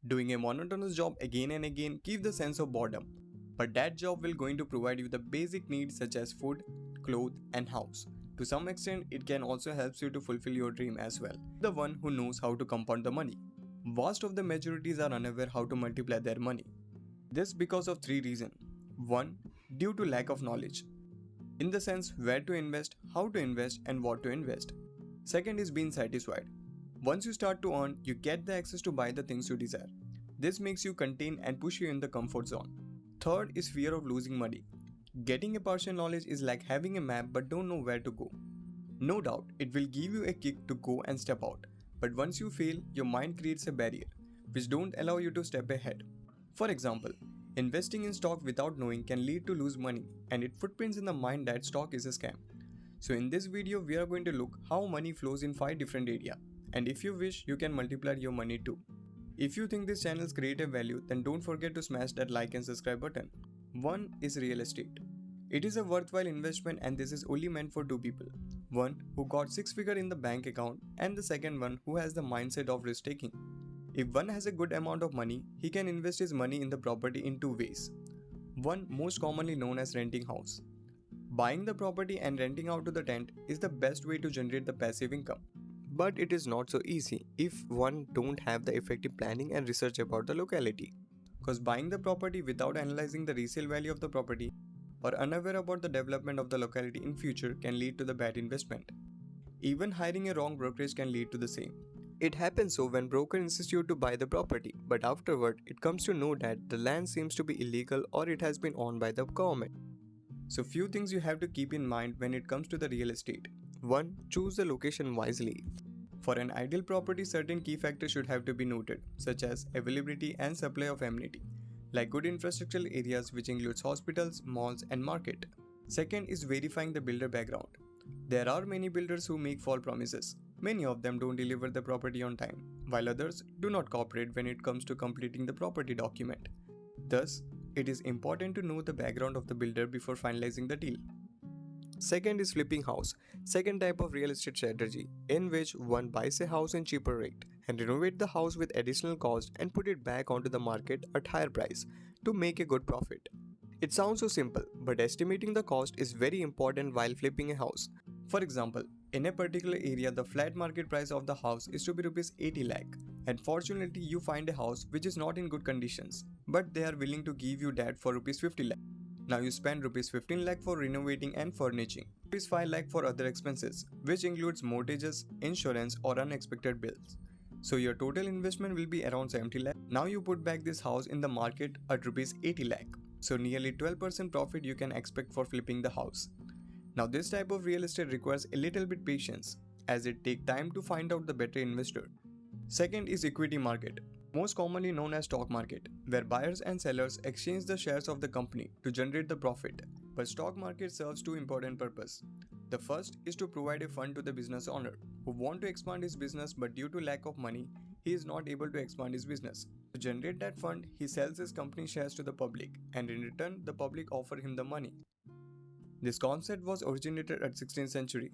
Doing a monotonous job again and again gives the sense of boredom, but that job will going to provide you the basic needs such as food, clothes and house. To some extent, it can also help you to fulfill your dream as well. The one who knows how to compound the money. Vast of the majorities are unaware how to multiply their money. This because of three reasons. 1. Due to lack of knowledge. In the sense where to invest, how to invest and what to invest. Second is being satisfied. Once you start to earn, you get the access to buy the things you desire. This makes you contain and push you in the comfort zone. Third is fear of losing money. Getting a partial knowledge is like having a map but don't know where to go. No doubt, it will give you a kick to go and step out. But once you fail, your mind creates a barrier, which don't allow you to step ahead. For example, investing in stock without knowing can lead to lose money and it footprints in the mind that stock is a scam. So in this video, we are going to look how money flows in 5 different areas. And if you wish, you can multiply your money too. If you think this channel's creative value, then don't forget to smash that like and subscribe button. 1 is real estate. It is a worthwhile investment and this is only meant for two people. One who got 6 figure in the bank account and the second one who has the mindset of risk taking. If one has a good amount of money, he can invest his money in the property in two ways. One most commonly known as renting house. Buying the property and renting out to the tenant is the best way to generate the passive income. But it is not so easy if one don't have the effective planning and research about the locality. Because buying the property without analyzing the resale value of the property or unaware about the development of the locality in future can lead to the bad investment. Even hiring a wrong brokerage can lead to the same. It happens so when broker insists you to buy the property, but afterward it comes to know that the land seems to be illegal or it has been owned by the government. So few things you have to keep in mind when it comes to the real estate. 1. Choose the location wisely. For an ideal property, certain key factors should have to be noted, such as availability and supply of amenity, like good infrastructural areas which includes hospitals, malls and market. Second is verifying the builder background. There are many builders who make false promises. Many of them don't deliver the property on time, while others do not cooperate when it comes to completing the property document. Thus, it is important to know the background of the builder before finalizing the deal. Second is flipping house, second type of real estate strategy, in which one buys a house in cheaper rate and renovate the house with additional cost and put it back onto the market at higher price to make a good profit. It sounds so simple, but estimating the cost is very important while flipping a house. For example, in a particular area the flat market price of the house is to be rupees 80 lakh and fortunately you find a house which is not in good conditions, but they are willing to give you that for rupees 50 lakh. Now you spend rupees 15 lakh for renovating and furnishing, rupees 5 lakh for other expenses, which includes mortgages, insurance or unexpected bills. So your total investment will be around 70 lakh. Now you put back this house in the market at rupees 80 lakh. So nearly 12% profit you can expect for flipping the house. Now this type of real estate requires a little bit patience as it takes time to find out the better investor. Second is equity market, most commonly known as stock market, where buyers and sellers exchange the shares of the company to generate the profit. But stock market serves two important purposes. The first is to provide a fund to the business owner who want to expand his business but due to lack of money, he is not able to expand his business. To generate that fund, he sells his company shares to the public and in return the public offer him the money. This concept was originated at 16th century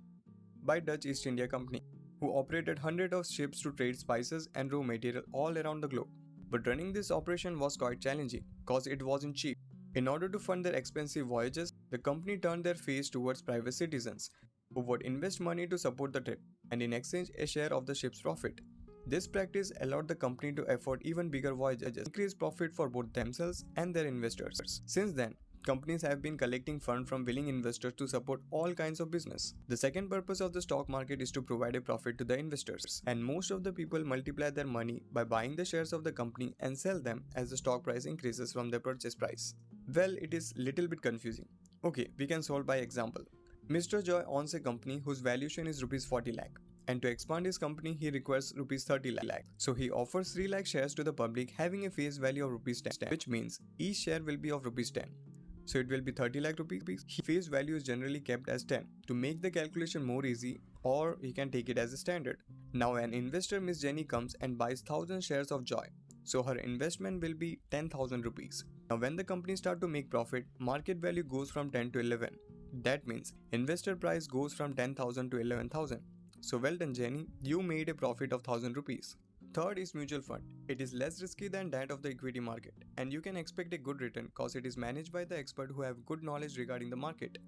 by Dutch East India Company, who operated hundreds of ships to trade spices and raw material all around the globe. But running this operation was quite challenging cause it wasn't cheap. In order to fund their expensive voyages, the company turned their face towards private citizens who would invest money to support the trip and in exchange a share of the ship's profit. This practice allowed the company to afford even bigger voyages, increase profit for both themselves and their investors. Since then, companies have been collecting funds from willing investors to support all kinds of business. The second purpose of the stock market is to provide a profit to the investors, and most of the people multiply their money by buying the shares of the company and sell them as the stock price increases from their purchase price. Well, it is little bit confusing. Okay, we can solve by example. Mr. Joy owns a company whose valuation is rupees 40 lakh. And to expand his company, he requires rupees 30 lakh. So he offers 3 lakh shares to the public having a face value of rupees 10, which means each share will be of rupees 10. So it will be 30 lakh rupees. Face value is generally kept as 10 to make the calculation more easy, or he can take it as a standard. Now an investor Miss Jenny comes and buys 1000 shares of Joy. So her investment will be 10,000 rupees. Now when the company start to make profit, market value goes from 10 to 11. That means investor price goes from 10,000 to 11,000. So well done Jenny, you made a profit of 1000 rupees. Third is mutual fund. It is less risky than that of the equity market, and you can expect a good return cause it is managed by the expert who have good knowledge regarding the market.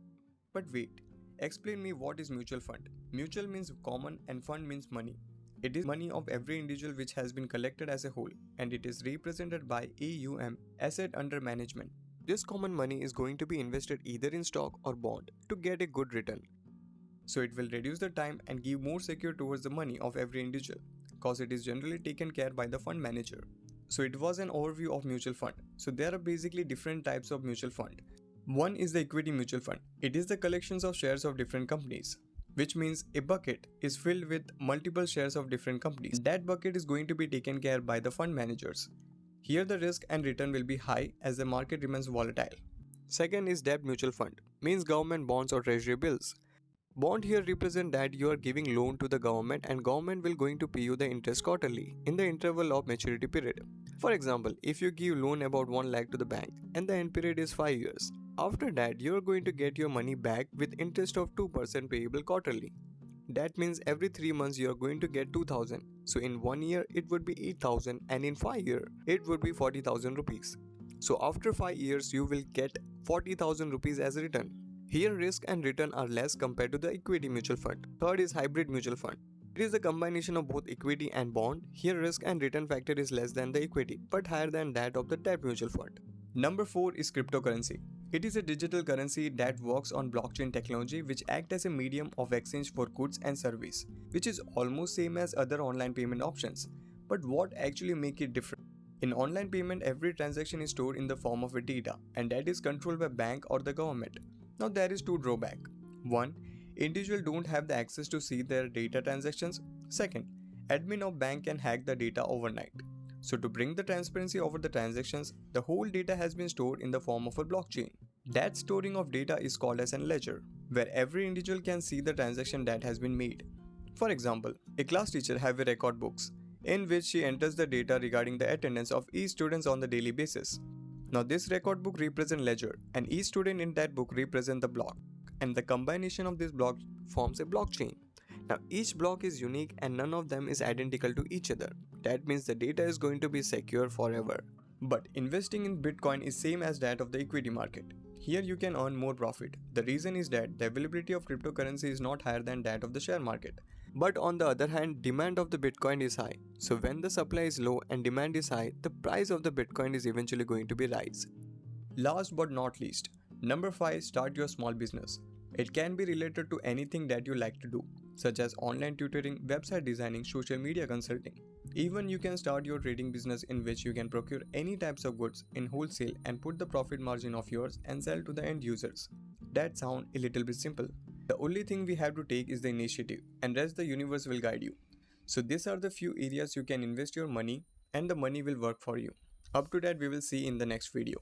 But wait, explain me what is mutual fund. Mutual means common and fund means money. It is money of every individual which has been collected as a whole, and it is represented by AUM, asset under management. This common money is going to be invested either in stock or bond to get a good return. So it will reduce the time and give more secure towards the money of every individual, cause it is generally taken care by the fund manager. So it was an overview of mutual fund. So there are basically different types of mutual fund. One is the equity mutual fund. It is the collections of shares of different companies, which means a bucket is filled with multiple shares of different companies. That bucket is going to be taken care by the fund managers. Here the risk and return will be high as the market remains volatile. Second is debt mutual fund, means government bonds or treasury bills. Bond here represent that you are giving loan to the government and government will going to pay you the interest quarterly in the interval of maturity period. For example, if you give loan about 1 lakh to the bank and the end period is 5 years, after that you are going to get your money back with interest of 2% payable quarterly. That means every 3 months you are going to get 2000. So in 1 year it would be 8000 and in 5 years it would be 40,000 rupees. So after 5 years you will get 40,000 rupees as a return. Here risk and return are less compared to the equity mutual fund. Third is hybrid mutual fund. It is a combination of both equity and bond. Here risk and return factor is less than the equity but higher than that of the debt mutual fund. Number 4 is cryptocurrency. It is a digital currency that works on blockchain technology which acts as a medium of exchange for goods and service, which is almost same as other online payment options. But what actually makes it different? In online payment, every transaction is stored in the form of a data and that is controlled by bank or the government. Now there is two drawbacks. One, individuals don't have the access to see their data transactions. Second, admin of bank can hack the data overnight. So to bring the transparency over the transactions, the whole data has been stored in the form of a blockchain. That storing of data is called as a ledger, where every individual can see the transaction that has been made. For example, a class teacher have a record books in which she enters the data regarding the attendance of each student on the daily basis. Now this record book represents ledger and each student in that book represents the block, and the combination of this block forms a blockchain. Now each block is unique and none of them is identical to each other. That means the data is going to be secure forever. But investing in Bitcoin is same as that of the equity market. Here you can earn more profit. The reason is that the availability of cryptocurrency is not higher than that of the share market. But on the other hand, demand of the Bitcoin is high. So when the supply is low and demand is high, the price of the Bitcoin is eventually going to be rise. Last but not least, number 5, start your small business. It can be related to anything that you like to do, such as online tutoring, website designing, social media consulting. Even you can start your trading business in which you can procure any types of goods in wholesale and put the profit margin of yours and sell to the end users. That sounds a little bit simple. The only thing we have to take is the initiative and rest the universe will guide you. So these are the few areas you can invest your money and the money will work for you. Up to that we will see in the next video.